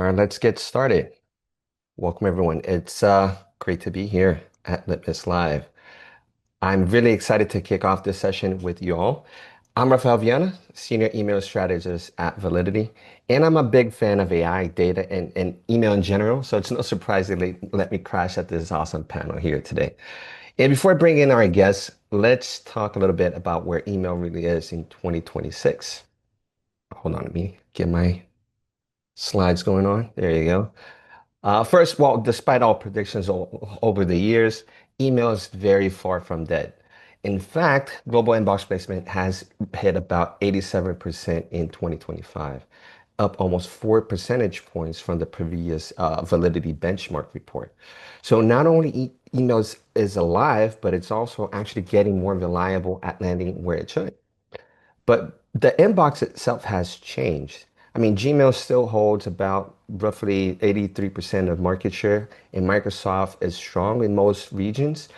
All right, let's get started. Welcome, everyone. It's great to be here at Litmus Live. I'm really excited to kick off this session with you all. I'm Rafael Viana, Senior Email Strategist at Validity, and I'm a big fan of AI, data, and email in general. So it's no surprise they let me crash at this awesome panel here today. And before I bring in our guests, let's talk a little bit about where email really is in 2026. Hold on, let me get my slides going on. There you go. First, well, despite all predictions over the years, email is very far from dead. In fact, global inbox placement has hit about 87% in 2025, up almost 4 percentage points from the previous validity benchmark report. So not only emails is alive, but it's also actually getting more reliable at landing where it should. But the inbox itself has changed. I mean, Gmail still holds about roughly 83% of market share, and Microsoft is strong in most regions.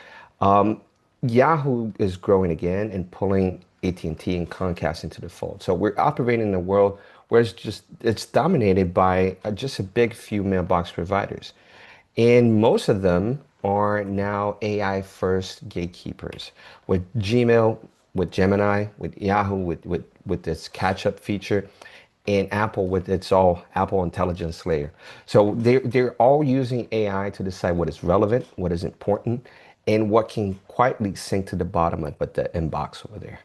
Um, Yahoo is growing again and pulling AT&T and Comcast into the fold. So we're operating in a world where it's dominated by just a big few mailbox providers. And most of them are now AI first gatekeepers with Gmail, with Gemini, with Yahoo, with this catch up feature, and Apple with its all Apple intelligence layer. So they're all using AI to decide what is relevant, what is important, and what can quietly sink to the bottom of the inbox over there.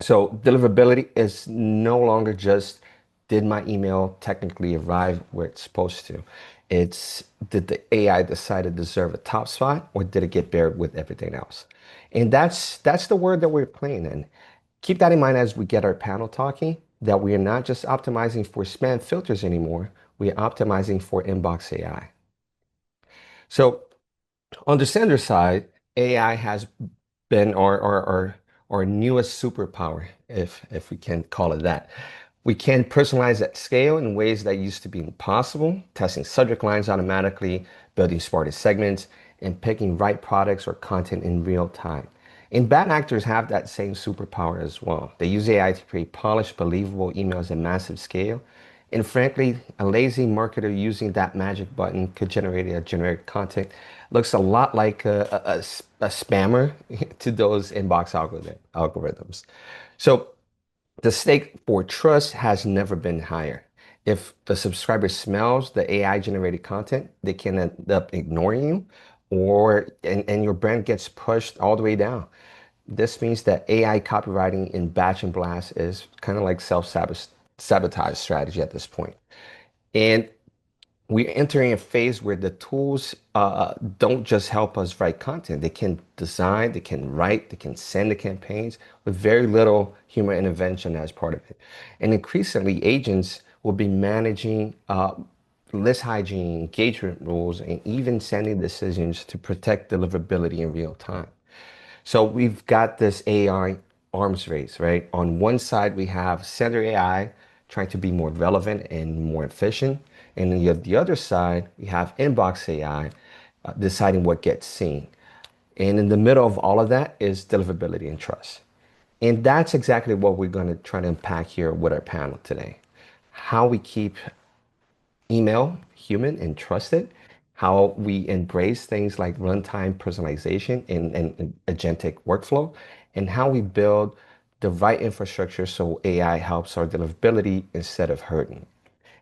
So deliverability is no longer just did my email technically arrive where it's supposed to? It's did the AI decide to deserve a top spot or did it get buried with everything else? And that's the word that we're playing in. Keep that in mind as we get our panel talking, that we are not just optimizing for spam filters anymore, we are optimizing for inbox AI. So on the sender side, AI has been our newest superpower, if we can call it that. We can personalize at scale in ways that used to be impossible, testing subject lines automatically, building smarter segments, and picking right products or content in real time. And bad actors have that same superpower as well. They use AI to create polished, believable emails at massive scale. And frankly, a lazy marketer using that magic button could generate a generic content. Looks a lot like a spammer to those inbox algorithms. So the stake for trust has never been higher. If the subscriber smells the AI generated content, they can end up ignoring you and your brand gets pushed all the way down. This means that AI copywriting in batch and blast is kind of like self-sabotage strategy at this point. And we're entering a phase where the tools don't just help us write content. They can design, they can write, they can send the campaigns with very little human intervention as part of it. And increasingly, agents will be managing list hygiene, engagement rules, and even sending decisions to protect deliverability in real time. So we've got this AI arms race, right? On one side, we have sender AI trying to be more relevant and more efficient. And then the other side, we have inbox AI deciding what gets seen. And in the middle of all of that is deliverability and trust. And that's exactly what we're going to try to unpack here with our panel today. How we keep email human and trusted, how we embrace things like runtime personalization and agentic workflow, and how we build the right infrastructure so AI helps our deliverability instead of hurting.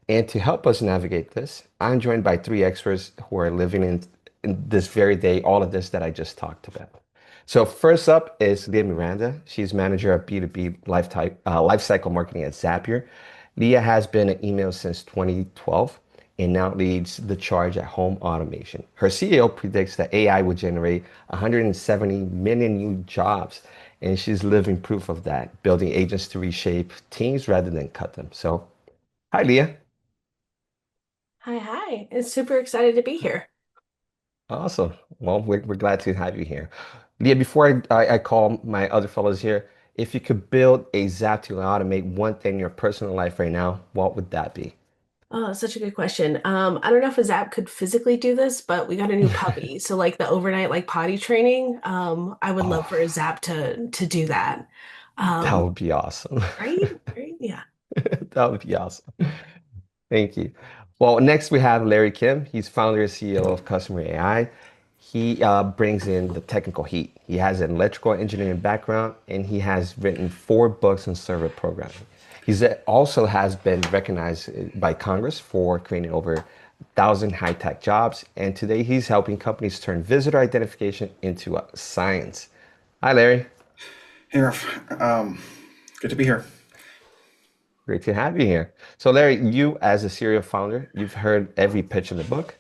And to help us navigate this, I'm joined by three experts who are living in this very day, all of this that I just talked about. So first up is Leah Miranda. She's manager of B2B lifecycle marketing at Zapier. Leah has been in email since 2012 and now leads the charge at home automation. Her CEO predicts that AI will generate 170 million new jobs, and she's living proof of that, building agents to reshape teams rather than cut them. So, hi, Leah. Hi, hi. It's super excited to be here. Awesome. Well, we're glad to have you here. Leah, before I call my other fellows here, if you could build a Zap to automate one thing in your personal life right now, what would that be? Oh, such a good question. I don't know if a Zap could physically do this, but we got a new puppy. So like the overnight like potty training, I would love for a Oh, Zap to do that. that Um, would be awesome. right? Right? Yeah. That would be awesome. Thank you. Well, next we have Larry Kim. He's founder and CEO of Customer AI. He brings in the technical heat. He has an electrical engineering background, and he has written 4 books on server programming. He's also has been recognized by Congress for creating over 1,000 high-tech jobs, and today he's helping companies turn visitor identification into a science. Hi, Larry. Hey, Ralph. Good to be here. Great to have you here. So, Larry, you as a serial founder, you've heard every pitch in the book.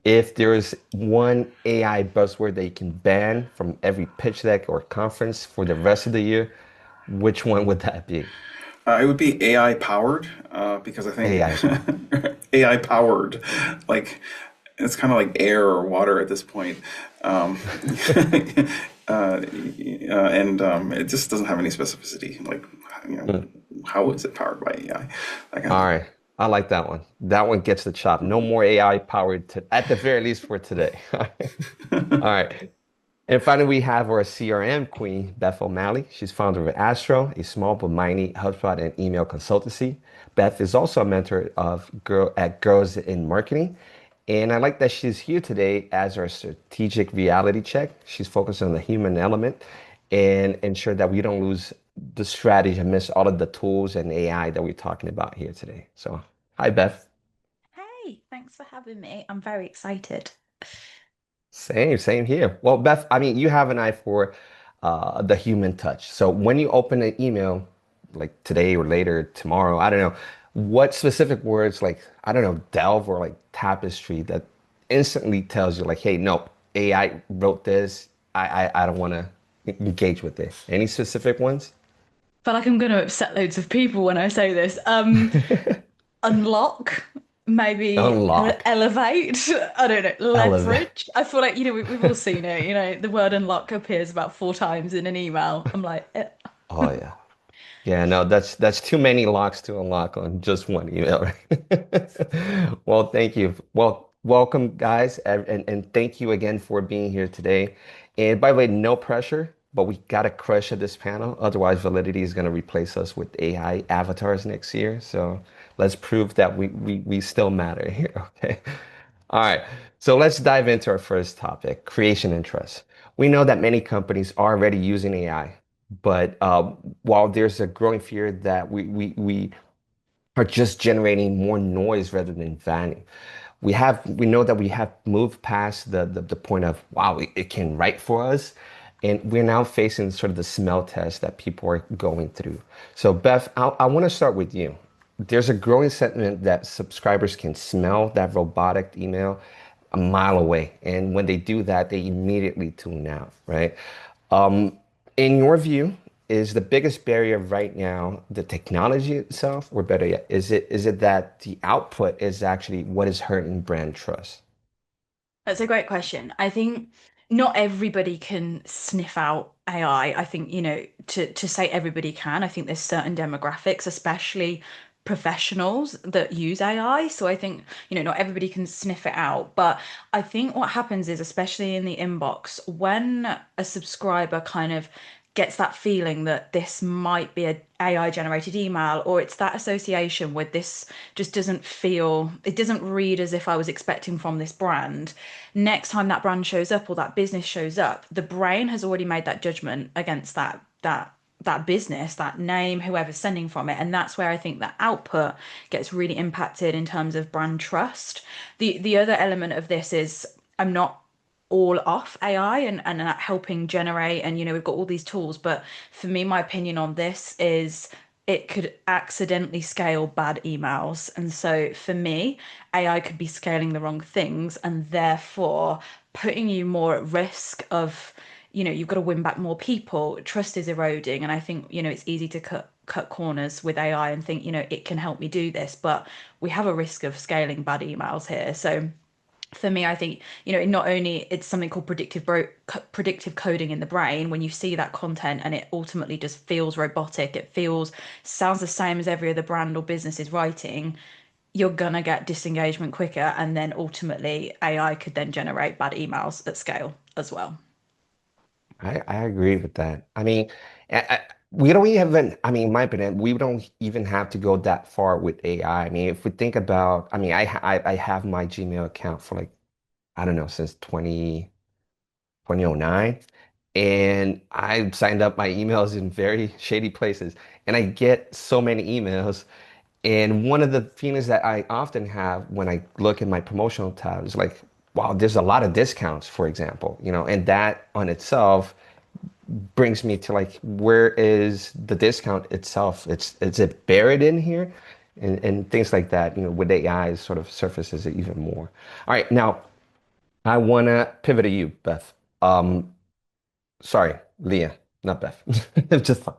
If there is one AI buzzword that you can ban from every pitch deck or conference for the rest of the year, which one would that be? It would be AI powered because I think AI power. AI powered, like it's kind of like air or water at this point. Um, and it just doesn't have any specificity. Like, you know, Mm. how is it powered by AI? That kind of All thing. right. I like that one. That one gets the chop. No more AI powered to, at the very least for today. All right. And finally, we have our CRM queen, Beth O'Malley. She's founder of Astral, a small but mighty HubSpot and email consultancy. Beth is also a mentor of Girls in Marketing. And I like that she's here today as our strategic reality check. She's focused on the human element and ensure that we don't lose the strategy and miss all of the tools and AI that we're talking about here today. So, hi, Beth. Hey, thanks for having me. I'm very excited. Same here. Well, Beth, I mean, you have an eye for the human touch. So when you open an email, like today or later, tomorrow, I don't know, what specific words, like, I don't know, delve or like tapestry that instantly tells you, like, hey, no, AI wrote this. I don't want to engage with this. Any specific ones? Feel like I'm going to upset loads of people when I say this. Unlock, maybe Unlock, elevate. I don't know, elevate. leverage. I feel like, we've all seen it. The word unlock appears about 4 times in an email. I'm like, Oh yeah. Yeah, no, that's too many locks to unlock on just one email, right? Well, thank you. Well, welcome, guys, and thank you again for being here today. And by the way, no pressure, but we gotta crush at this panel. Otherwise, Validity is gonna replace us with AI avatars next year. So let's prove that we still matter here, okay? All right, so let's dive into our first topic, creation and trust. We know that many companies are already using AI, but while there's a growing fear that we are just generating more noise rather than value, we know that we have moved past the point of wow, it can write for us, and we're now facing sort of the smell test that people are going through. So Beth, I want to start with you. There's a growing sentiment that subscribers can smell that robotic email a mile away, and when they do that, they immediately tune out, right? Um, in your view, is the biggest barrier right now the technology itself, or better yet, is it that the output is actually what is hurting brand trust? That's a great question. I think not everybody can sniff out AI. I think, to say everybody can, I think there's certain demographics, especially professionals that use AI. So I think, not everybody can sniff it out. But I think what happens is, especially in the inbox, when a subscriber kind of gets that feeling that this might be a AI generated email, or it's that association with this just it doesn't read as if I was expecting from this brand. Next time that brand shows up or that business shows up, the brain has already made that judgment against that business, that name, whoever's sending from it. And that's where I think the output gets really impacted in terms of brand trust. The other element of this is I'm not all off AI and that helping generate, and we've got all these tools, but for me, my opinion on this is it could accidentally scale bad emails. And so for me, AI could be scaling the wrong things and therefore putting you more at risk of, you've got to win back more people. Trust is eroding. And I think, it's easy to cut corners with AI and think, it can help me do this, but we have a risk of scaling bad emails here. So for me, I think, not only it's something called predictive coding in the brain. When you see that content and it ultimately just feels robotic, sounds the same as every other brand or business is writing, you're gonna get disengagement quicker, and then ultimately AI could then generate bad emails at scale as well. I agree with that. I mean, we don't even, I mean, in my opinion, we don't even have to go that far with AI. I mean, if we think about, I mean, I have my Gmail account for like, I don't know, since 2009. And I signed up my emails in very shady places. And I get so many emails. And one of the feelings that I often have when I look at my promotional tab is like, wow, there's a lot of discounts, for example, and that on itself brings me to like, where is the discount itself? Is it buried in here? And things like that, with AI sort of surfaces it even more. All right, now I wanna pivot to you, Beth. Um, Sorry, Leah, not Beth. It's just fun.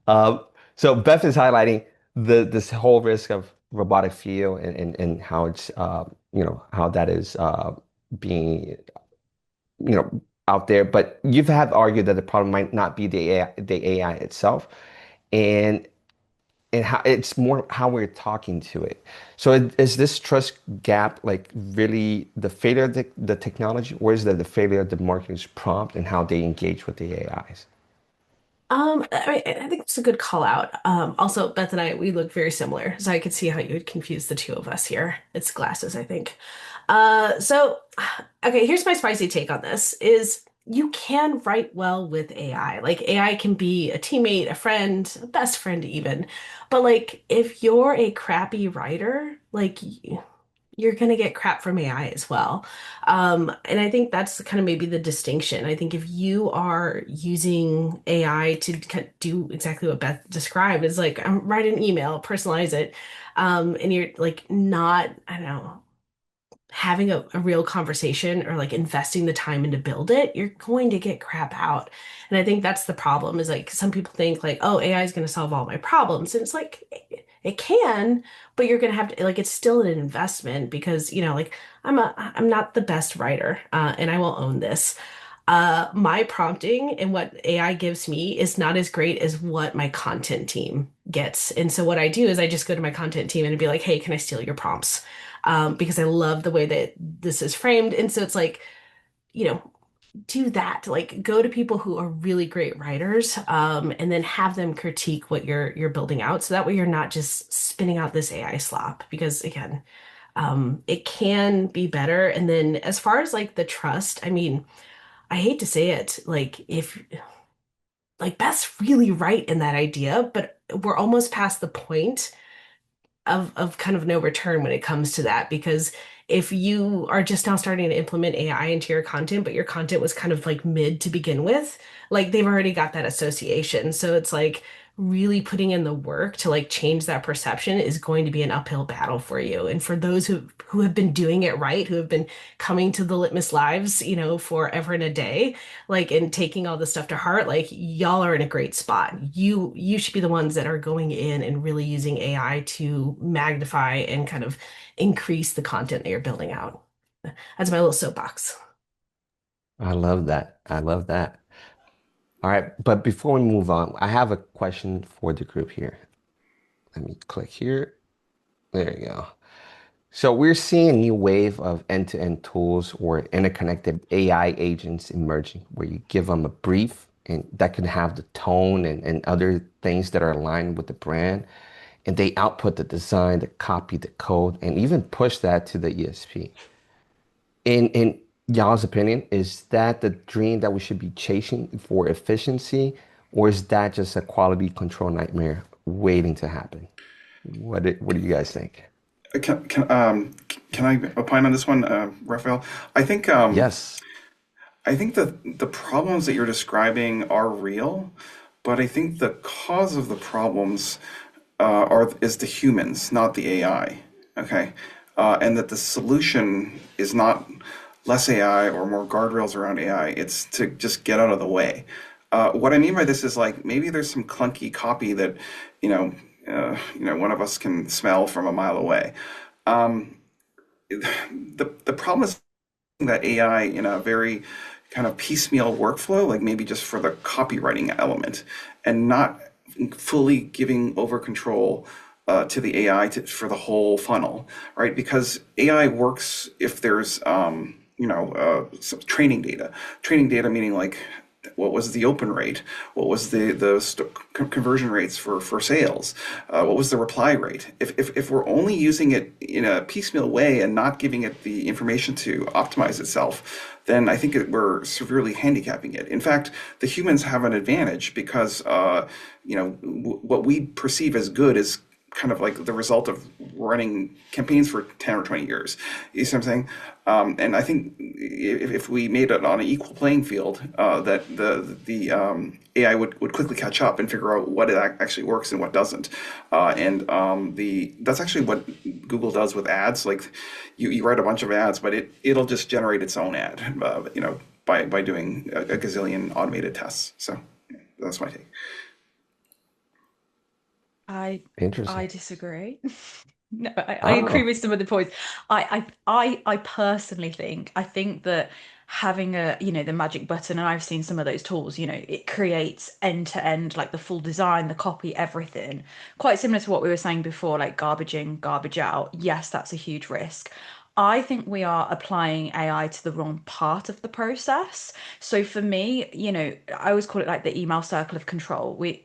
Um, so Beth is highlighting this whole risk of robotic feel and how it's how that is being out there. But you've had argued that the problem might not be the AI itself, and how it's more how we're talking to it. So is this trust gap like really the failure of the technology, or is that the failure of the marketing's prompt and how they engage with the AIs? I think it's a good call out. Also, Beth and I, we look very similar, so I could see how you would confuse the two of us here. It's glasses, I think. So, okay, here's my spicy take on this is you can write well with AI. Like AI can be a teammate, a friend, a best friend even. But like if you're a crappy writer, like you're going to get crap from AI as well. And I think that's kind of maybe the distinction. I think if you are using AI to do exactly what Beth described, is like write an email, personalize it, and you're like not, I don't know, having a real conversation or like investing the time in to build it, you're going to get crap out. And I think that's the problem is like some people think like, oh, AI is going to solve all my problems. And it's like it can, but you're going to have to like it's still an investment because, like I'm not the best writer, and I will own this. My prompting and what AI gives me is not as great as what my content team gets. And so what I do is I just go to my content team and be like, hey, can I steal your prompts? Because I love the way that this is framed. And so it's like, you know, do that. Like go to people who are really great writers, and then have them critique what you're building out. So that way you're not just spinning out this AI slop. Because again, it can be better. And then as far as like the trust, I mean, I hate to say it, like if like Beth's really right in that idea, but we're almost past the point of kind of no return when it comes to that because if you are just now starting to implement AI into your content, but your content was kind of like mid to begin with, like they've already got that association. So it's like really putting in the work to like change that perception is going to be an uphill battle for you. And for those who have been doing it right, who have been coming to the Litmus lives, forever and a day, like and taking all this stuff to heart, like y'all are in a great spot. You should be the ones that are going in and really using AI to magnify and kind of increase the content that you're building out. That's my little soapbox. I love that. I love that. All right, but before we move on, I have a question for the group here. Let me click here. There you go. So we're seeing a new wave of end-to-end tools or interconnected AI agents emerging, where you give them a brief and that can have the tone and other things that are aligned with the brand, and they output the design, the copy, the code, and even push that to the ESP. In y'all's opinion, is that the dream that we should be chasing for efficiency, or is that just a quality control nightmare waiting to happen? What do you guys think? Can I opine on this one, Raphael? I think Yes. I think the problems that you're describing are real, but I think the cause of the problems is the humans, not the AI. Okay, and that the solution is not less AI or more guardrails around AI. It's to just get out of the way. What I mean by this is like maybe there's some clunky copy that you know one of us can smell from a mile away. Um, the problem is that AI in a very kind of piecemeal workflow, like maybe just for the copywriting element, and not fully giving over control to the AI for the whole funnel, right? Because AI works if there's some training data. Training data meaning like What was the open rate? What was the conversion rates for sales? What was the reply rate? If we're only using it in a piecemeal way and not giving it the information to optimize itself, then I think we're severely handicapping it. In fact, the humans have an advantage because what we perceive as good is kind of like the result of running campaigns for 10 or 20 years. You see what I'm saying? And I think if we made it on an equal playing field, that the AI would quickly catch up and figure out what it actually works and what doesn't. And the that's actually what Google does with ads. Like you write a bunch of ads, but it'll just generate its own ad, by doing a gazillion automated tests. So yeah, that's my take. I Interesting. I disagree. No, I agree Oh, with some of the points. I personally think that having the magic button, and I've seen some of those tools, it creates end to end, like the full design, the copy, everything. Quite similar to what we were saying before, like garbage in, garbage out. Yes, that's a huge risk. I think we are applying AI to the wrong part of the process. So for me, I always call it like the email circle of control. With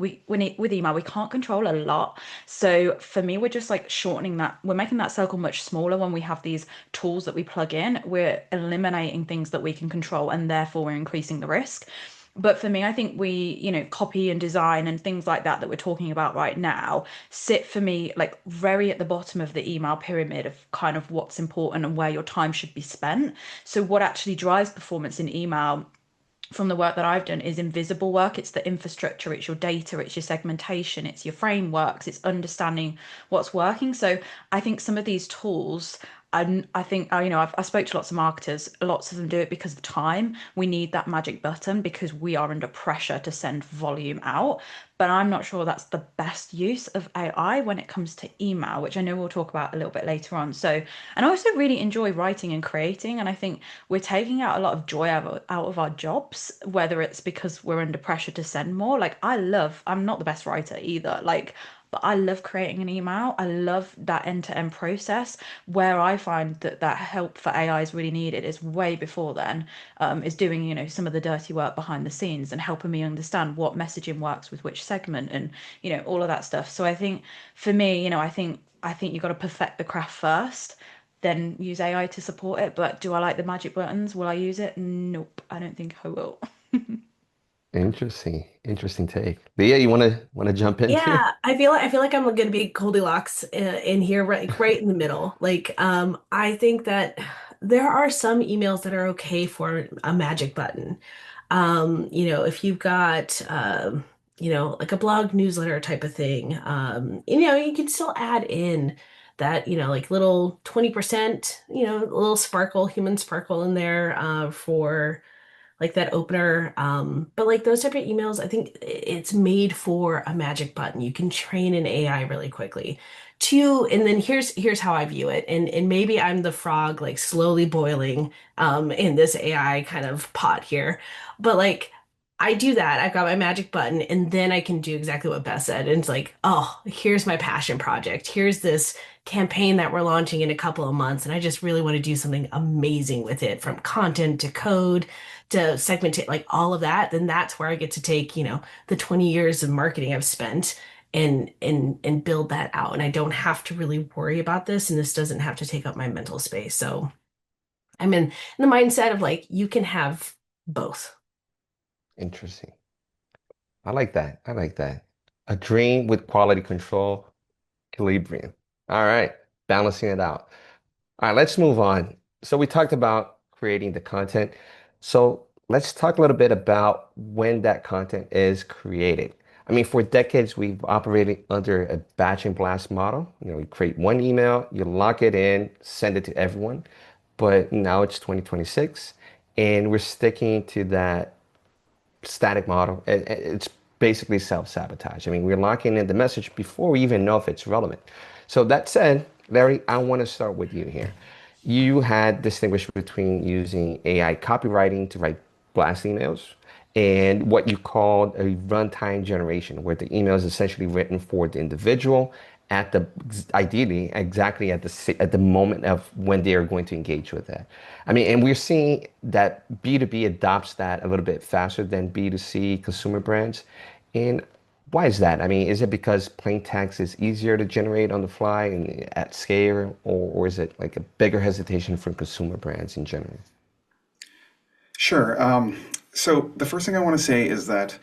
email, we can't control a lot. So for me, we're just like shortening that. We're making that circle much smaller when we have these tools that we plug in. We're eliminating things that we can control, and therefore we're increasing the risk. But for me, I think copy and design and things like that we're talking about right now sit for me like very at the bottom of the email pyramid of kind of what's important and where your time should be spent. So what actually drives performance in email from the work that I've done is invisible work. It's the infrastructure, it's your data, it's your segmentation, it's your frameworks, it's understanding what's working. So I think some of these tools, I think, I spoke to lots of marketers. Lots of them do it because of time. We need that magic button because we are under pressure to send volume out. But I'm not sure that's the best use of AI when it comes to email, which I know we'll talk about a little bit later on. So, and I also really enjoy writing and creating. And I think we're taking out a lot of joy out of our jobs, whether it's because we're under pressure to send more. Like, I'm not the best writer either. Like, but I love creating an email. I love that end-to-end process. Where I find that help for AI is really needed is way before then, is doing, some of the dirty work behind the scenes and helping me understand what messaging works with which segment and, all of that stuff. So I think for me, I think you've got to perfect the craft first, then use AI to support it. But do I like the magic buttons? Will I use it? Nope, I don't think I will. interesting. Interesting take. Leah, you wanna jump in too? Yeah, I feel like I'm gonna be Goldilocks in here, right in the middle. Like, I think that there are some emails that are okay for a magic button. If you've got like a blog newsletter type of thing, you can still add in that, like little 20%, a little sparkle, human sparkle in there, for like that opener. But like those type of emails, I think it's made for a magic button. You can train an AI really quickly. Two, and then here's how I view it. And maybe I'm the frog like slowly boiling in this AI kind of pot here. But like I do that. I've got my magic button, and then I can do exactly what Beth said. And it's like, oh, here's my passion project. Here's this campaign that we're launching in a couple of months, and I just really want to do something amazing with it, from content to code to segment it, like all of that. Then that's where I get to take, the 20 years of marketing I've spent and build that out. And I don't have to really worry about this, and this doesn't have to take up my mental space. So I'm in the mindset of like you can have both. Interesting. I like that. I like that. A dream with quality control, equilibrium. All right, balancing it out. All right, let's move on. So we talked about creating the content. So let's talk a little bit about when that content is created. I mean, for decades, we've operated under a batch and blast model. You create one email, you lock it in, send it to everyone. But now it's 2026, and we're sticking to that static model. It's basically self-sabotage. I mean, we're locking in the message before we even know if it's relevant. So that said, Larry, I want to start with you here. You had distinguished between using AI copywriting to write blast emails and what you called a runtime generation, where the email is essentially written for the individual at the ideally exactly at at the moment of when they are going to engage with it. I mean, and we're seeing that B2B adopts that a little bit faster than B2C consumer brands. And why is that? I mean, is it because plain text is easier to generate on the fly and at scale, or is it like a bigger hesitation from consumer brands in general? Sure. So the first thing I want to say is that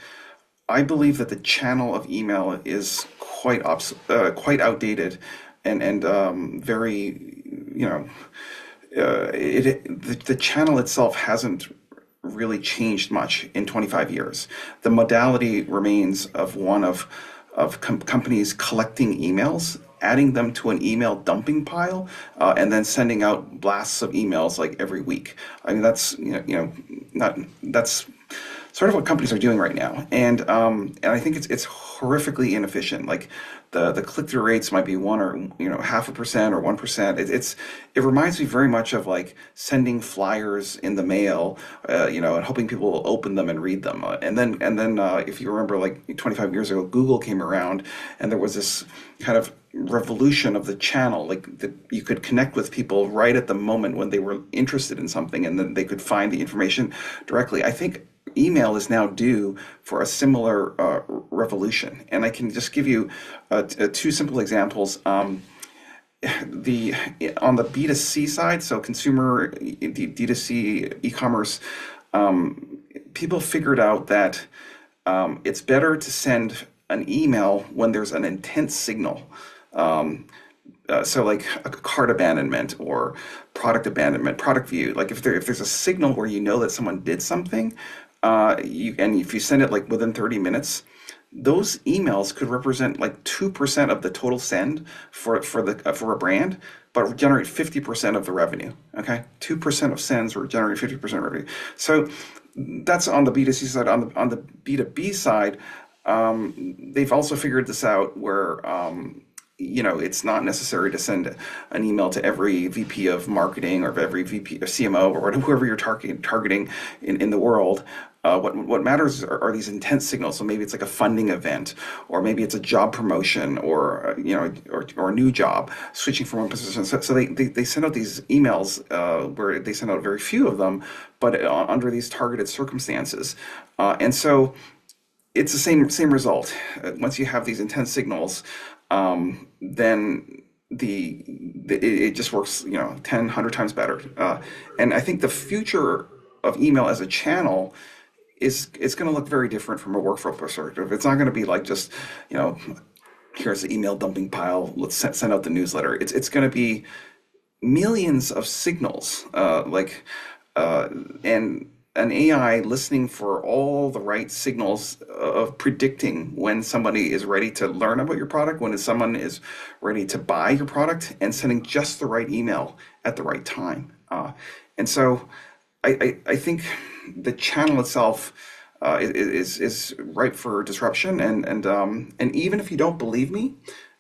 I believe that the channel of email is quite outdated and very, you know, the channel itself hasn't really changed much in 25 years. The modality remains of one of companies collecting emails, adding them to an email dumping pile, and then sending out blasts of emails like every week. I mean, that's not that's sort of what companies are doing right now, and I think it's horrifically inefficient. Like the click through rates might be 0.5% or 1%. It reminds me very much of like sending flyers in the mail, and hoping people will open them and read them. And then if you remember, like 25 years ago, Google came around, and there was this kind of revolution of the channel, like that you could connect with people right at the moment when they were interested in something, and then they could find the information directly. I think email is now due for a similar revolution, and I can just give you two simple examples. The On the B2C side, so consumer D2C e-commerce, people figured out that it's better to send an email when there's an intense signal. Um, so like a cart abandonment or product abandonment, product view. Like if there's a signal where you know that someone did something, and if you send it like within 30 minutes, those emails could represent like 2% of the total send for a brand, but generate 50% of the revenue. Okay, 2% of sends will generate 50% revenue. So that's on the B2C side. On the B2B side, they've also figured this out where it's not necessary to send an email to every VP of marketing or every VP of CMO or whoever you're targeting in the world. What matters are these intense signals. So maybe it's like a funding event, or maybe it's a job promotion, or or a new job, switching from one position. So they send out these emails where they send out very few of them, but under these targeted circumstances, and so it's the same result. Once you have these intense signals, then it just works, 10, 100 times better. And I think the future of email as a channel is it's going to look very different from a workflow perspective. It's not going to be like just, you know, here's the email dumping pile. Let's send out the newsletter. It's going to be millions of signals, and an AI listening for all the right signals of predicting when somebody is ready to learn about your product, when someone is ready to buy your product, and sending just the right email at the right time. And so I think the channel itself is ripe for disruption, and even if you don't believe me,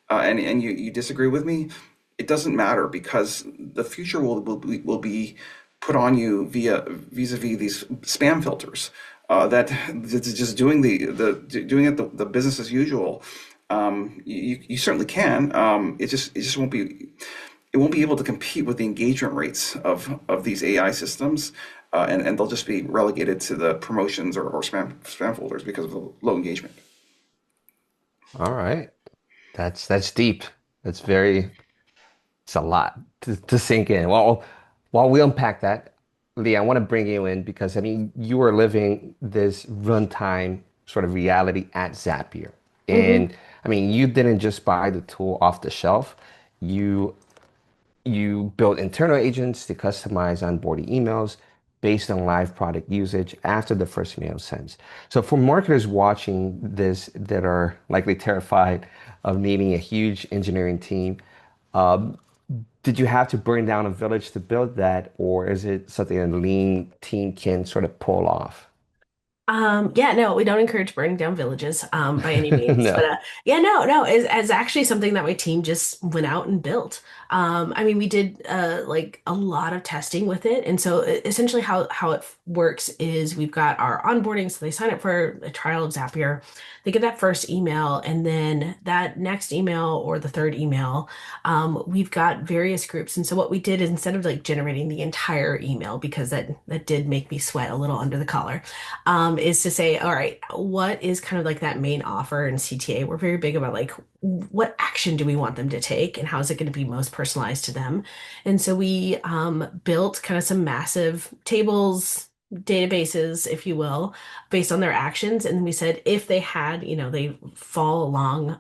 and you disagree with me, it doesn't matter because the future will be put on you vis-a-vis these spam filters that it's just doing it the business as usual. You certainly can. It just won't be able to compete with the engagement rates of these AI systems, and they'll just be relegated to the promotions or spam folders because of the low engagement. All right. That's deep. That's very It's a lot to sink in. Well, while we unpack that, Lee, I want to bring you in because I mean you are living this runtime sort of reality at Zapier. Hmm. And I mean you didn't just buy the tool off the shelf. You you build internal agents to customize onboarding emails based on live product usage after the first email sends. So for marketers watching this that are likely terrified of needing a huge engineering team, um, did you have to burn down a village to build that, or is it something a lean team can sort of pull off? Yeah, no, we don't encourage burning down villages, by any means. But No. yeah, no, it's actually something that my team just went out and built. I mean, we did like a lot of testing with it, and so essentially how it works is we've got our onboarding, so they sign up for a trial of Zapier, they get that first email, and then that next email or the third email, we've got various groups, and so what we did is instead of like generating the entire email because that did make me sweat a little under the collar is to say, all right, what is kind of like that main offer in CTA? We're very big about like what action do we want them to take and how is it going to be most personalized to them? And so we built kind of some massive tables, databases, if you will, based on their actions. And then we said if they had, they fall along,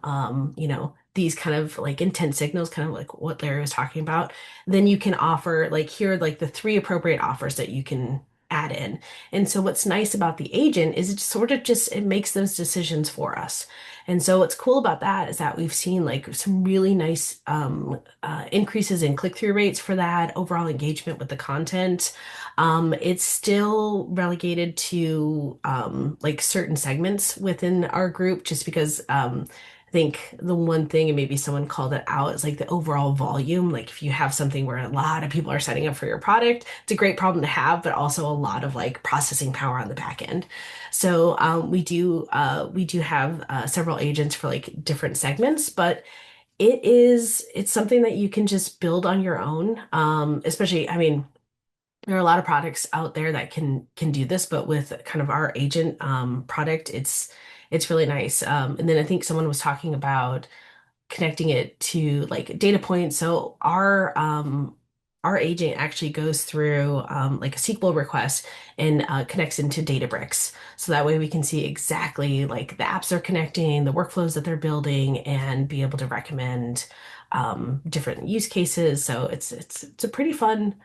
these kind of like intent signals, kind of like what Larry was talking about, then you can offer like here are like the three appropriate offers that you can add in. And so what's nice about the agent is it sort of just it makes those decisions for us. And so what's cool about that is that we've seen like some really nice increases in click-through rates for that, overall engagement with the content. It's still relegated to like certain segments within our group just because I think the one thing, and maybe someone called it out, is like the overall volume. Like if you have something where a lot of people are signing up for your product, it's a great problem to have, but also a lot of like processing power on the back end. So we do have several agents for like different segments, but it's something that you can just build on your own. Especially, I mean, there are a lot of products out there that can do this, but with kind of our agent product, it's really nice. And then I think someone was talking about connecting it to like data points. So our agent actually goes through like a SQL request and connects into Databricks. So that way we can see exactly like the apps they're connecting, the workflows that they're building, and be able to recommend different use cases. So it's a pretty fun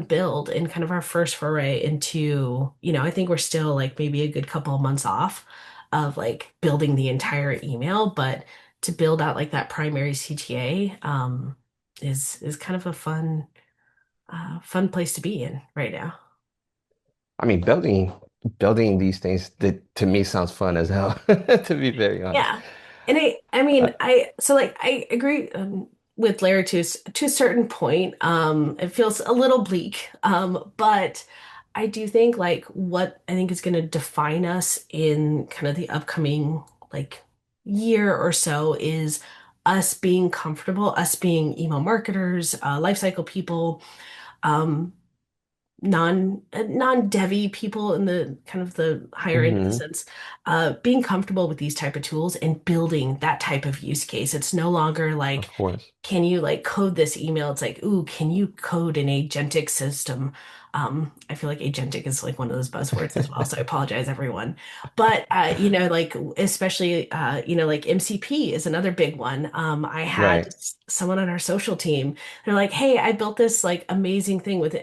build and kind of our first foray into, I think we're still like maybe a good couple of months off of like building the entire email, but to build out like that primary CTA is kind of a fun place to be in right now. I mean, building these things that to me sounds fun as hell, to be very honest. Yeah. And I Uh, mean, so like, I agree with Larry to a certain point. It feels a little bleak. But I do think like what I think is going to define us in kind of the upcoming like year or so is us being comfortable, us being email marketers, lifecycle people, um, non-devy people in the kind of the higher end of the mhm, sense, being comfortable with these type of tools and building that type of use case. It's no longer like, of course. can you like code this email? It's like, ooh, can you code an agentic system? I feel like agentic is like one of those buzzwords as well, so I apologize, everyone. But like especially like MCP is another big one. I had Right. someone on our social team. They're like, "Hey, I built this like amazing thing with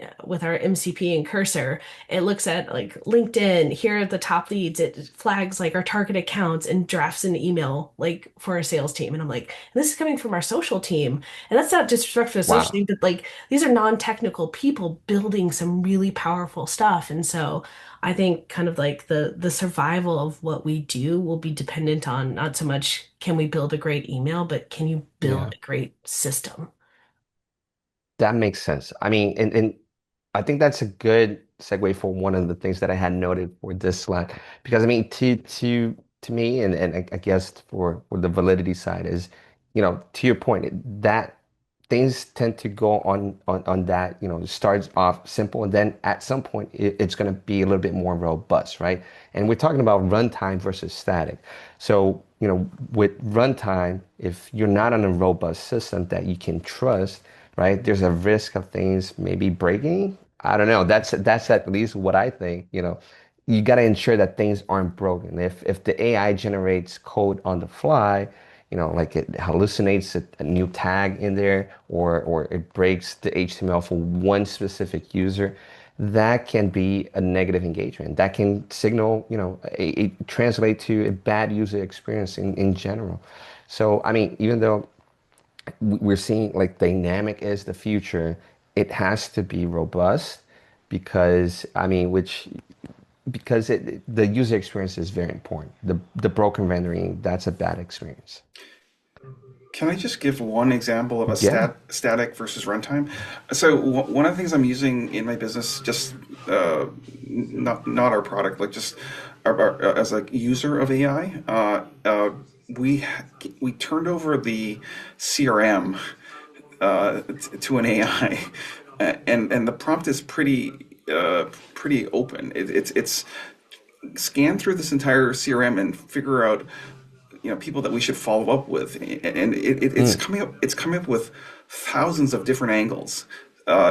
our MCP and Cursor. It looks at like LinkedIn. Here are the top leads. It flags like our target accounts and drafts an email like for our sales team." And I'm like, "This is coming from our social team." And that's not disrespectful to social Wow. team, but like these are non-technical people building some really powerful stuff. And so I think kind of like the survival of what we do will be dependent on not so much can we build a great email, but can you build Yeah. a great system? That makes sense. I mean, and I think that's a good segue for one of the things that I had noted for this slide. Because I mean, to me, and I guess for the validity side is, to your point, that things tend to go on that, it starts off simple and then at some point it's going to be a little bit more robust, right? And we're talking about runtime versus static. So, with runtime, if you're not on a robust system that you can trust, right? There's a risk of things maybe breaking. I don't know. That's at least what I think. You got to ensure that things aren't broken. If the AI generates code on the fly, like it hallucinates a new tag in there, or it breaks the HTML for one specific user, that can be a negative engagement. That can signal, translate to a bad user experience in general. So, I mean, even though we're seeing like dynamic is the future, it has to be robust because I mean, which because the user experience is very important. The broken rendering, that's a bad experience. Can I just give one example of a Yeah. static versus runtime? So one of the things I'm using in my business, just not our product, like just as a user of AI, we we turned over the CRM to an AI, and the prompt is pretty open. It's scan through this entire CRM and figure out people that we should follow up with, and it's Mm, coming up with thousands of different angles.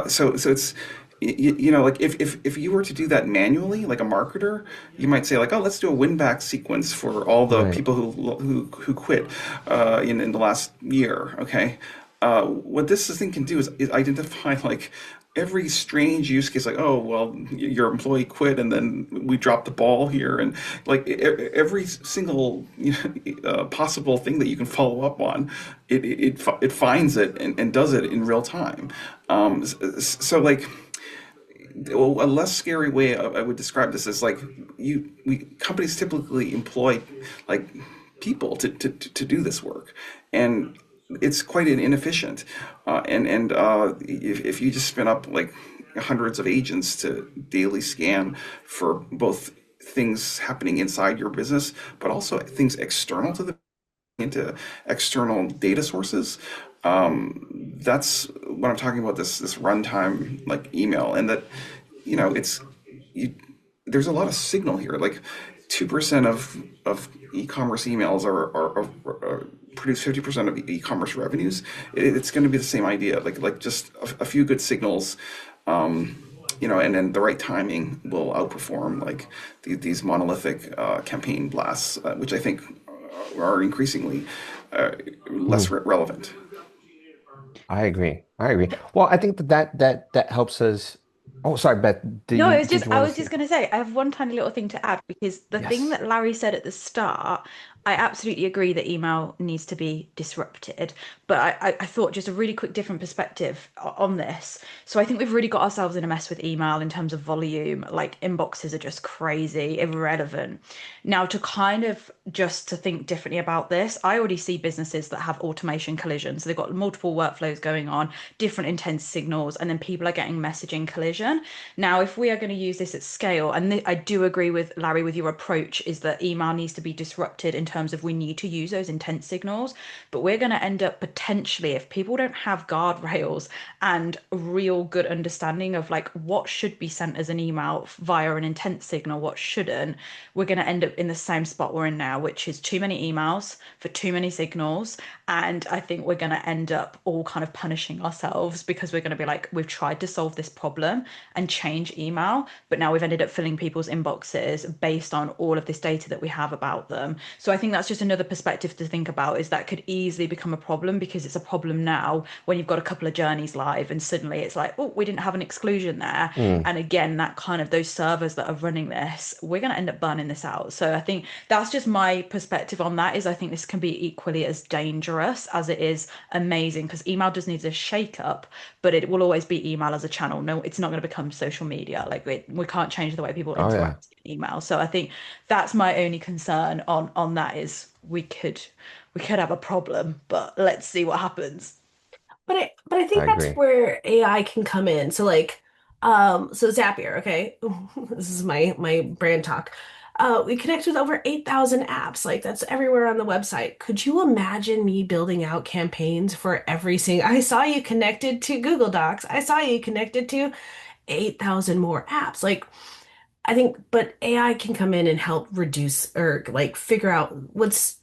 So it's like if you were to do that manually, like a marketer, you might say like, oh, let's do a win back sequence for all the right. people who quit in the last year. Okay, what this thing can do is identify like every strange use case, like, oh well, your employee quit and then we dropped the ball here, and like every single possible thing that you can follow up on, it finds it and does it in real time. So like, well, a less scary way I would describe this is like, we companies typically employ like people to do this work, and it's quite inefficient. And if you just spin up like hundreds of agents to daily scan for both things happening inside your business, but also things external to the into external data sources. That's what I'm talking about. This runtime like email, and that it's you, there's a lot of signal here. Like 2% of e-commerce emails are produce 50% of e-commerce revenues. It's going to be the same idea. Like just a few good signals. And then the right timing will outperform like these monolithic campaign blasts, which I think are increasingly uh, less Mm, relevant. I agree. I agree. Well, I think that helps us. Oh, sorry, Beth. No, it was Did just, you I want to was say? just going to say, I have one tiny little thing to add because the thing Yes. that Larry said at the start, I absolutely agree that email needs to be disrupted. But I thought just a really quick different perspective on this. So I think we've really got ourselves in a mess with email in terms of volume. Like inboxes are just crazy, irrelevant. Now, to kind of just to think differently about this, I already see businesses that have automation collisions. So they've got multiple workflows going on, different intense signals, and then people are getting messaging collision. Now, if we are going to use this at scale, and I do agree with Larry with your approach, is that email needs to be disrupted in terms of we need to use those intense signals, but we're going to end up potentially, if people don't have guardrails and a real good understanding of like what should be sent as an email via an intense signal, what shouldn't, we're going to end up in the same spot we're in now, which is too many emails for too many signals. And I think we're going to end up all kind of punishing ourselves because we're going to be like, we've tried to solve this problem and change email, but now we've ended up filling people's inboxes based on all of this data that we have about them. So I think that's just another perspective to think about is that could easily become a problem because it's a problem now when you've got a couple of journeys live and suddenly it's like, oh, we didn't have an exclusion there. Mm, And again, that kind of those servers that are running this, we're going to end up burning this out. So I think that's just my perspective on that is I think this can be equally as dangerous as it is amazing because email does need a shake up, but it will always be email as a channel. No, it's not going to become social media. Like we can't change the way people oh yeah, interact in email. So I think that's my only concern on that is we could have a problem, but let's see what happens. But I I think that's agree. where AI can come in. So like so Zapier, okay. This is my brand talk. We connect with over 8,000 apps. Like that's everywhere on the website. Could you imagine me building out campaigns for every single I saw you connected to Google Docs. I saw you connected to 8,000 more apps. Like I think, but AI can come in and help reduce or like figure out what's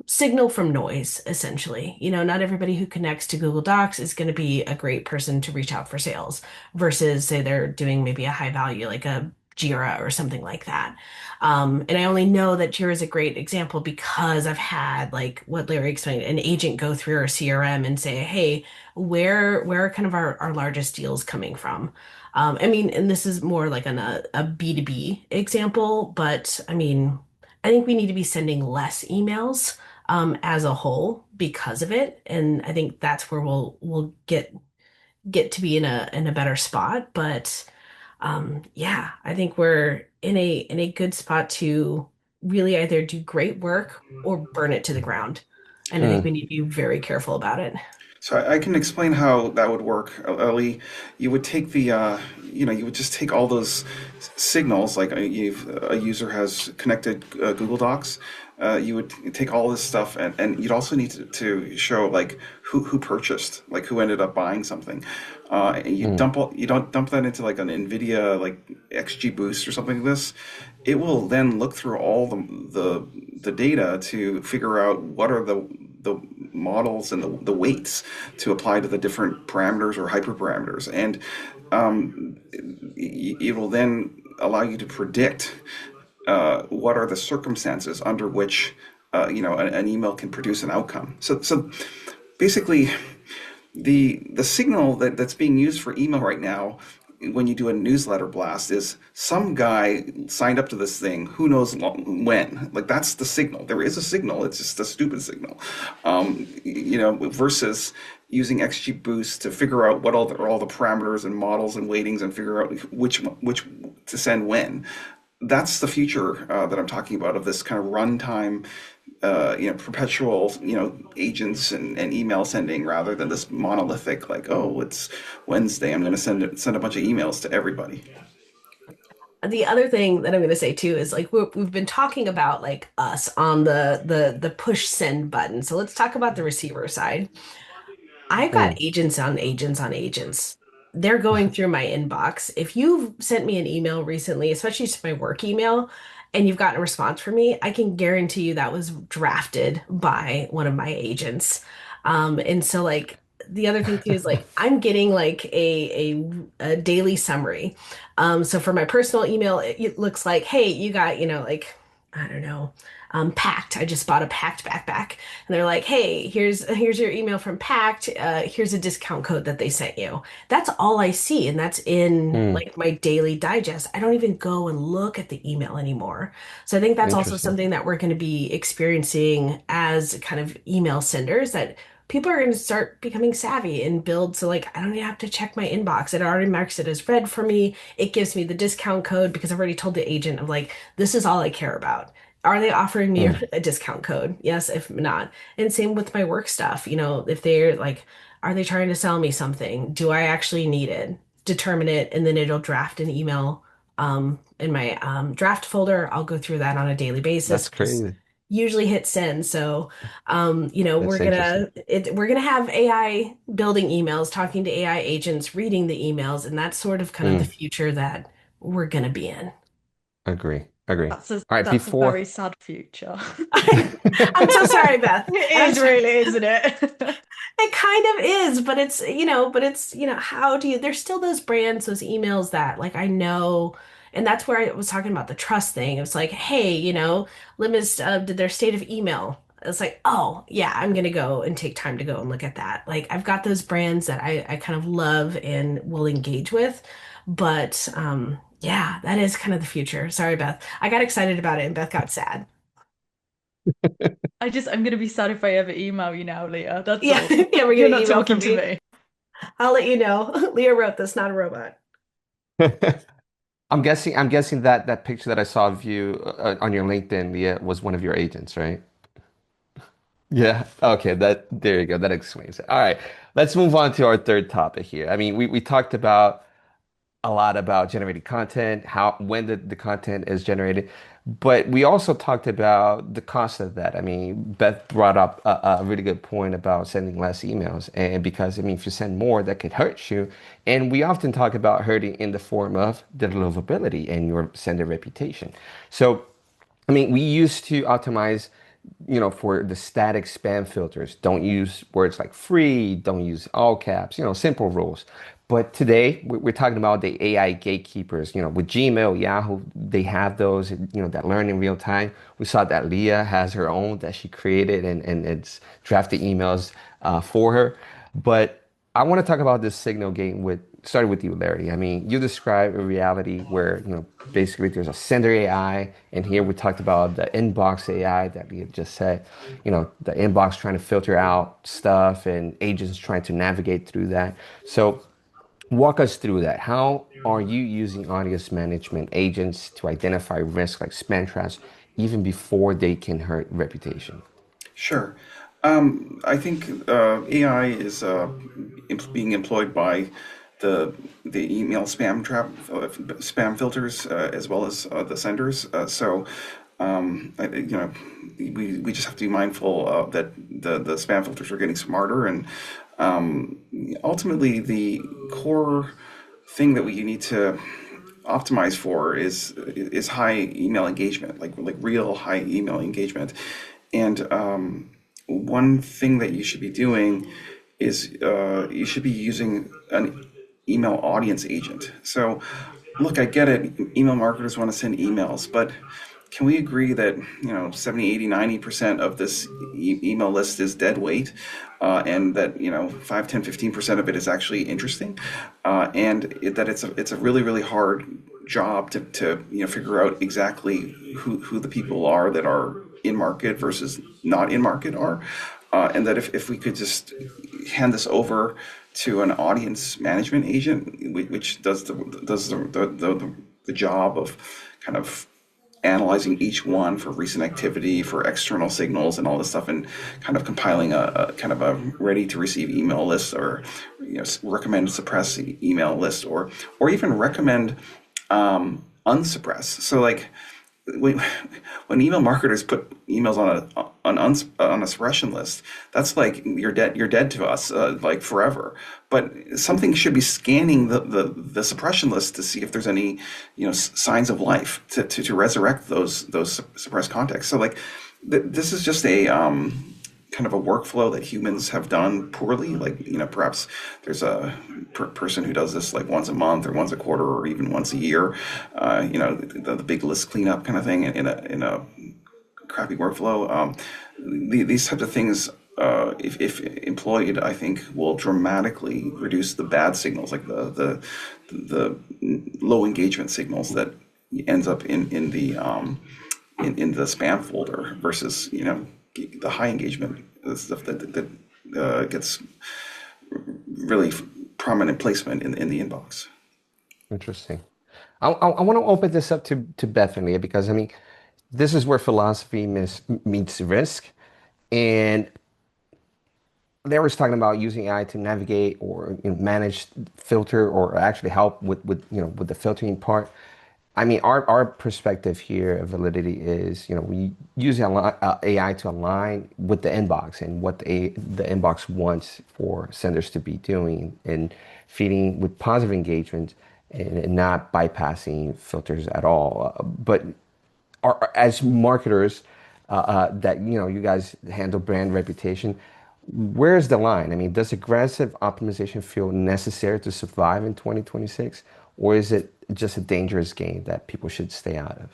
signal from noise, essentially. Not everybody who connects to Google Docs is going to be a great person to reach out for sales versus say they're doing maybe a high value like a Jira or something like that. And I only know that Jira is a great example because I've had like what Larry explained, an agent go through our CRM and say, hey, where are kind of our largest deals coming from? I mean, and this is more like on a B2B example, but I mean, I think we need to be sending less emails as a whole because of it. And I think that's where we'll get to be in a better spot. But Yeah, I think we're in a good spot to really either do great work or burn it to the ground. And I think we Mm, need to be very careful about it. So I can explain how that would work, Ellie. You would take you would just take all those signals, like a user has connected Google Docs. You would take all this stuff, and you'd also need to show like who purchased, like who ended up buying something. And mm, you don't dump that into like an NVIDIA like XGBoost or something like this. It will then look through all the data to figure out what are the models and the weights to apply to the different parameters or hyperparameters. And it will then allow you to predict what are the circumstances under which an email can produce an outcome. So basically, the signal that's being used for email right now when you do a newsletter blast is some guy signed up to this thing who knows when. Like that's the signal. There is a signal, it's just a stupid signal. Versus using XGBoost to figure out what all the parameters and models and weightings and figure out which to send when. That's the future that I'm talking about, of this kind of runtime, perpetual, agents and email sending, rather than this monolithic, like, oh, it's Wednesday, I'm going to send a bunch of emails to everybody. The other thing that I'm going to say too is like we've been talking about like us on the push send button. So let's talk about the receiver side. I've got mm. agents on agents on agents. They're going through my inbox. If you've sent me an email recently, especially to my work email, and you've gotten a response from me, I can guarantee you that was drafted by one of my agents. And so like the other thing too is like I'm getting like a daily summary. So for my personal email, it looks like, hey, you got, like I don't know, Packed. I just bought a Packed backpack. And they're like, hey, here's your email from Pact. Here's a discount code that they sent you. That's all I see, and that's in Mm, like my daily digest. I don't even go and look at the email anymore. So I think that's also interesting. something that we're going to be experiencing as kind of email senders, that people are going to start becoming savvy and build. So like I don't even have to check my inbox. It already marks it as read for me. It gives me the discount code because I've already told the agent of like, this is all I care about. Are they offering me Mm, a discount code? Yes, if not. And same with my work stuff. If they're like, are they trying to sell me something? Do I actually need it? Determine it, and then it'll draft an email in my draft folder. I'll go through that on a daily basis. that's Just crazy. usually hit send. So, That's interesting. we're gonna have AI building emails, talking to AI agents, reading the emails, and that's sort of kind of the Mm, future that we're gonna be in. agree. Agree. That's a All right, that's a before. very sad future. I'm so sorry, Beth. It I'm is sorry. really, isn't it? It kind of is, but how do you, there's still those brands, those emails that like I know, and that's where I was talking about the trust thing. It was like, hey, Litmus did their state of email. It's like, oh, yeah, I'm gonna go and take time to go and look at that. Like I've got those brands that I kind of love and will engage with, but yeah, that is kind of the future. Sorry, Beth. I got excited about it and Beth got sad. I'm gonna be sad if I ever email you now, Leah. That's Yeah, all. yeah, we're You're getting not email talking from to me. me. I'll let you know. Leah wrote this, not a robot. I'm guessing that that picture that I saw of you on your LinkedIn, Leah, was one of your agents, right? Yeah. Okay. That there you go. That explains it. All right. Let's move on to our third topic here. I mean, we talked about a lot about generating content, how when the content is generated, but we also talked about the cost of that. I mean, Beth brought up a really good point about sending less emails, and because I mean, if you send more, that could hurt you. And we often talk about hurting in the form of the deliverability and your sender reputation. So I mean, we used to optimize, for the static spam filters. Don't use words like free, don't use all caps, simple rules. But today we're talking about the AI gatekeepers, with Gmail, Yahoo, they have those, that learn in real time. We saw that Leah has her own that she created and it's drafted emails for her. But I want to talk about this signal game with started with you, Larry. I mean, you describe a reality where, basically there's a sender AI, and here we talked about the inbox AI that we had just said, the inbox trying to filter out stuff and agents trying to navigate through that. So walk us through that. How are you using audience management agents to identify risks like spam traps even before they can hurt reputation? Sure. I think AI is being employed by the email spam trap spam filters as well as the senders. We just have to be mindful that the spam filters are getting smarter, and ultimately the core thing that we need to optimize for is high email engagement, like real high email engagement. And one thing that you should be doing is you should be using an email audience agent. So, look, I get it. Email marketers want to send emails, but can we agree that 70, 80, 90% of this email list is dead weight, and that 5, 10, 15% of it is actually interesting, that it's a really, really hard job to figure out exactly who the people are that are in market versus not in market are, and that if we could just hand this over to an audience management agent, which does the job of kind of analyzing each one for recent activity, for external signals, and all this stuff, and kind of compiling a kind of a ready to receive email list, or recommend suppress email list, or even recommend unsuppress. So like when, when email marketers put emails on a suppression list, that's like you're dead to us, like forever. But something should be scanning the suppression list to see if there's any signs of life to resurrect those suppressed contexts. So like this is just a kind of a workflow that humans have done poorly. Like, perhaps there's a person who does this like once a month or once a quarter or even once a year. The big list cleanup kind of thing in a crappy workflow. These types of things, if employed, I think will dramatically reduce the bad signals, like the low engagement signals that ends up in the spam folder versus the high engagement stuff that gets really prominent placement in the inbox. Interesting. I want to open this up to Bethany because I mean, this is where philosophy meets risk. And they was talking about using AI to navigate or manage, filter, or actually help with the filtering part. I mean, our perspective here of validity is, we use AI to align with the inbox and what the inbox wants for senders to be doing and feeding with positive engagement and not bypassing filters at all. But as marketers, that you guys handle brand reputation, where's the line? I mean, does aggressive optimization feel necessary to survive in 2026, or is it just a dangerous game that people should stay out of?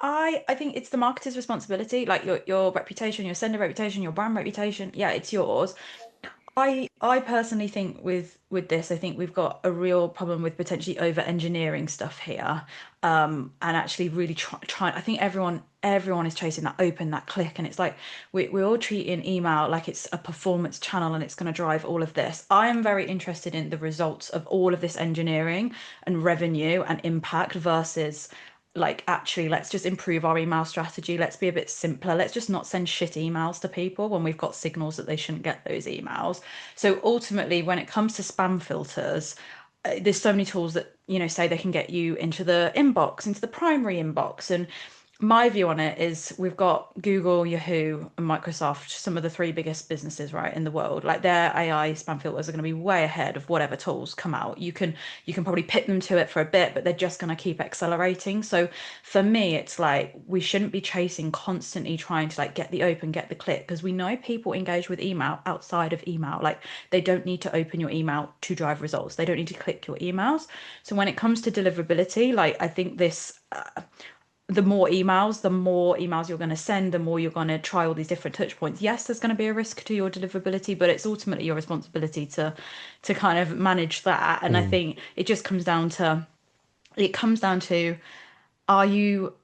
I think it's the marketer's responsibility, like your reputation, your sender reputation, your brand reputation. Yeah, it's yours. I personally think with this, I think we've got a real problem with potentially over engineering stuff here, and actually really trying. I think everyone is chasing that open, that click, and it's like we're all treating email like it's a performance channel and it's going to drive all of this. I am very interested in the results of all of this engineering and revenue and impact versus like actually let's just improve our email strategy, let's be a bit simpler, let's just not send shit emails to people when we've got signals that they shouldn't get those emails. So ultimately when it comes to spam filters, there's so many tools that say they can get you into the inbox, into the primary inbox. And my view on it is we've got Google, Yahoo, and Microsoft, some of the three biggest businesses right in the world. Like their AI spam filters are going to be way ahead of whatever tools come out. You can probably pick them to it for a bit, but they're just going to keep accelerating. So for me, it's like we shouldn't be chasing constantly trying to like get the open, get the click, because we know people engage with email outside of email. Like they don't need to open your email to drive results. They don't need to click your emails. So when it comes to deliverability, like I think this the more emails you're going to send, the more you're going to try all these different touch points. Yes, there's going to be a risk to your deliverability, but it's ultimately your responsibility to kind of manage that. And I Mm, think it comes down to are you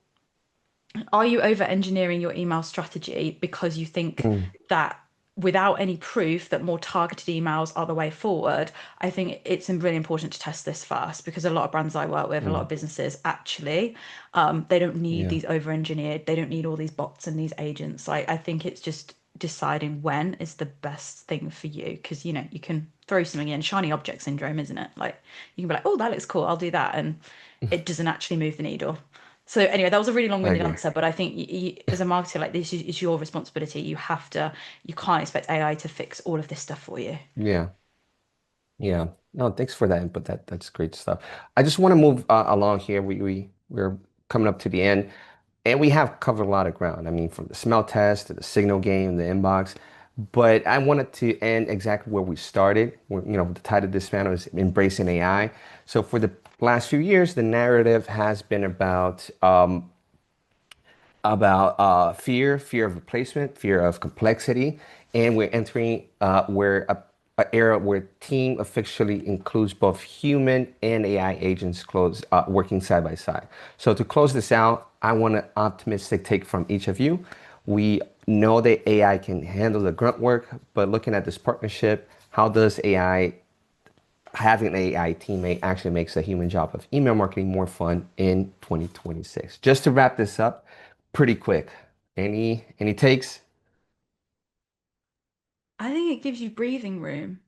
are you over engineering your email strategy because you think mm, that without any proof that more targeted emails are the way forward, I think it's really important to test this first because a lot of brands I work with, a lot of Mm, businesses actually, they don't need yeah. these over-engineered, they don't need all these bots and these agents. Like I think it's just deciding when is the best thing for you because you can throw something in, shiny object syndrome, isn't it? Like you can be like, oh, that looks cool, I'll do that, and it doesn't actually move the needle. So anyway, that was a really I long-winded agree. answer, but I think as a marketer, like this is your responsibility. You can't expect AI to fix all of this stuff for you. Yeah. Yeah. No, thanks for that input. That's great stuff. I just want to move along here. We're coming up to the end, and we have covered a lot of ground. I mean, from the smell test to the signal game, the inbox. But I wanted to end exactly where we started. The title of this panel is Embracing AI. So for the last few years, the narrative has been about fear of replacement, fear of complexity, and we're entering where a era where team officially includes both human and AI agents working side by side. So to close this out, I want an optimistic take from each of you. We know that AI can handle the grunt work, but looking at this partnership, how does having an AI teammate actually makes the human job of email marketing more fun in 2026? Just to wrap this up pretty quick. Any takes? I think it gives you breathing room.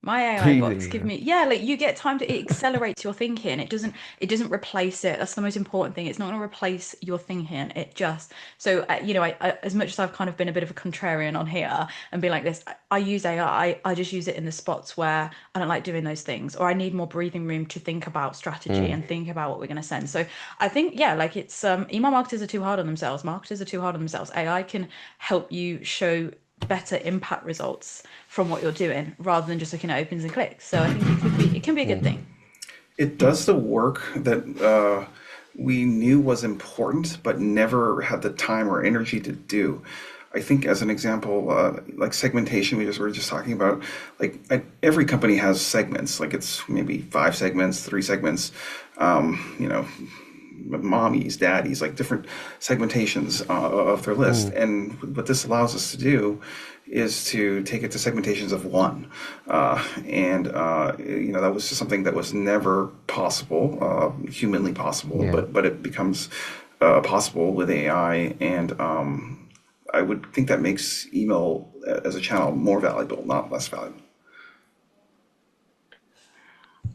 My AI bots Breathing give room. me, yeah, like you get time to, it accelerates your thinking. It doesn't replace it. That's the most important thing. It's not going to replace your thinking. It just, so, as much as I've kind of been a bit of a contrarian on here and be like this, I use AI, I just use it in the spots where I don't like doing those things, or I need more breathing room to think about strategy Mm, and think about what we're going to send. So I think, yeah, like email marketers are too hard on themselves. Marketers are too hard on themselves. AI can help you show better impact results from what you're doing rather than just looking at opens and clicks. So I think it can be a good mm, thing. It does the work that we knew was important, but never had the time or energy to do. I think, as an example, like segmentation, we were just talking about. Like every company has segments. Like it's maybe 5 segments, 3 segments. You know, mommies, daddies, like different segmentations of their list. mm. And what this allows us to do is to take it to segmentations of one. That was just something that was never possible, humanly possible, Yeah, but it becomes possible with AI. And I would think that makes email as a channel more valuable, not less valuable.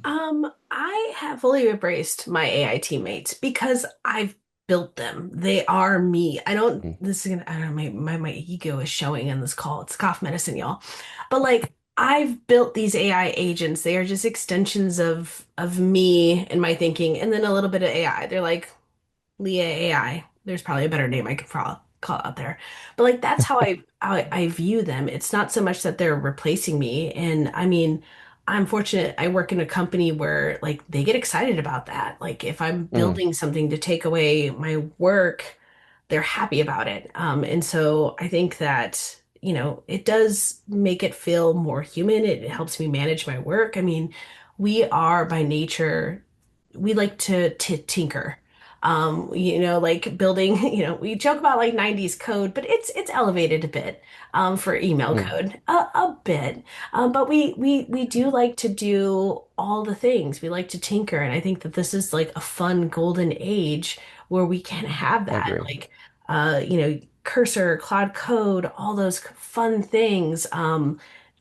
I have fully embraced my AI teammates because I've built them. They are me. I don't, mm, this is gonna, I don't know, my ego is showing in this call. It's cough medicine, y'all. But like, I've built these AI agents. They are just extensions of me and my thinking, and then a little bit of AI. They're like Leah AI. There's probably a better name I could call out there. But like that's how I view them. It's not so much that they're replacing me. And I mean, I'm fortunate I work in a company where like they get excited about that. Like if I'm mm. building something to take away my work, they're happy about it. And so I think that, it does make it feel more human. It helps me manage my work. I mean, we are by nature, we like to tinker. Like building, we joke about like 90s code, but it's elevated a bit for email Mm. code, a bit. But we do like to do all the things. We like to tinker, and I think that this is like a fun golden age where we can have I that. agree. Like Cursor, Cloud Code, all those fun things,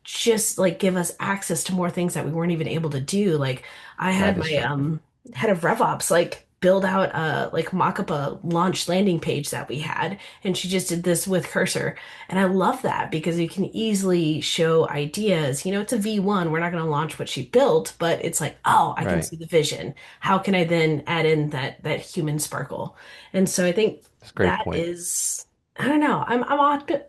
just like give us access to more things that we weren't even able to do. Like I had That is my true. head of RevOps like build out like mock up a launch landing page that we had, and she just did this with Cursor. And I love that because you can easily show ideas. It's a V1. We're not going to launch what she built, but it's like, oh, I can Right. see the vision. How can I then add in that human sparkle? And so I think That's a great that point. is, I don't know. I'm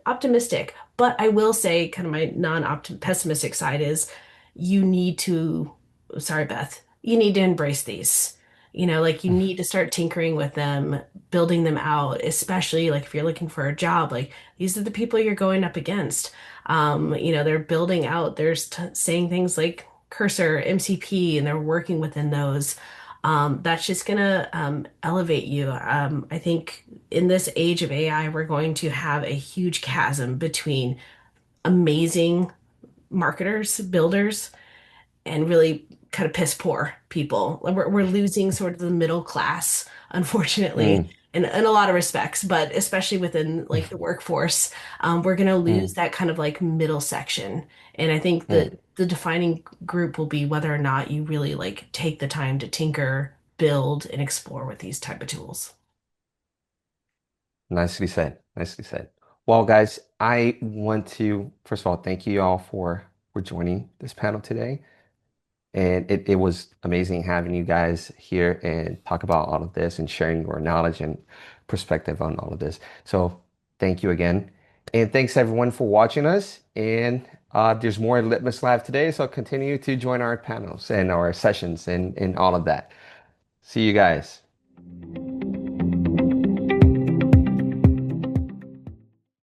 optimistic, but I will say, kind of my non-pessimistic side is, you need to. Sorry, Beth. You need to embrace these. Like you need to start tinkering with them, building them out, especially like if you're looking for a job, like these are the people you're going up against. They're building out, saying things like Cursor, MCP, and they're working within those. That's just gonna elevate you. I think in this age of AI, we're going to have a huge chasm between amazing marketers, builders, and really kind of piss poor people. We're losing sort of the middle class, unfortunately, Mm, in a lot of respects, but especially within like the workforce, we're going to lose mm, that kind of like middle section. And I think mm. that the defining group will be whether or not you really like take the time to tinker, build, and explore with these type of tools. Nicely said. Nicely said. Well, guys, I want to first of all thank you all for joining this panel today. And it was amazing having you guys here and talk about all of this and sharing your knowledge and perspective on all of this. So thank you again. And thanks everyone for watching us. And there's more Litmus Live today, so continue to join our panels and our sessions and all of that. See you guys.